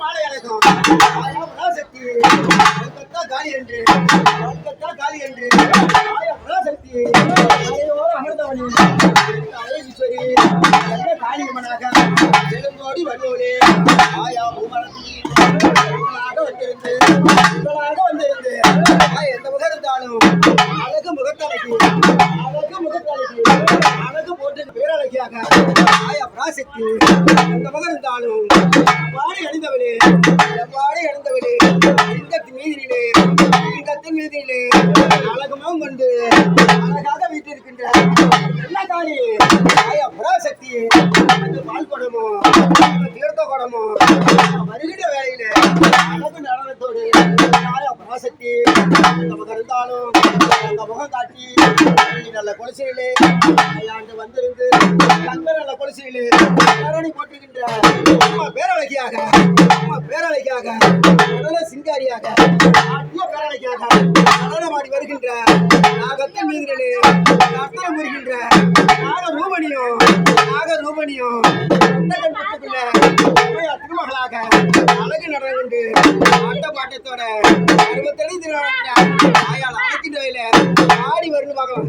மாலை அழைக்கும் சக்தி காலி என்று காலி என்று சக்தி அமிர்தவனி ஈஸ்வரி காளியம்மனாக எழுந்தோடி வருவோனே ஆயா பூமரத்தி வந்திருந்து எந்த முகம் இருந்தாலும் அழகு முகத்தலைக்கு அழகு போட்டு பேரழகியாக ஆயா பராசக்தி எந்த முகம் இருந்தாலும் வாடி அணிந்தவளே இங்கத்தின் மீதிலே அழகுமும் கொண்டு அழகாக வீட்டிருக்கின்ற எல்லா காளி ஆயா பராசக்தி பால் குடமோ தீர்த்த குடமோ வருகிற வேலையில அழகு நடனத்தோடு ஆயா பராசக்தி நமக்கு இருந்தாலும் அந்த முகம் காட்டி நல்ல கொலுசையிலே ஆண்டு வந்திருந்து தங்க நல்ல கொலுசையிலே போட்டுகின்ற பேரழகியாக நல்ல சிங்காரியாக பேரழகியாக நடனமாடி வருகின்ற நாகத்தின் மீதிலே நர்த்தனம் புரிகின்ற நாக ரூபணியும் திருமகளாக அழகு நடனம் கொண்டு ஆட்ட பாட்டத்தோட 65 ஆயால் அழைக்கின்ற வகையில ஆடி வருன்னு பார்க்கலாம்.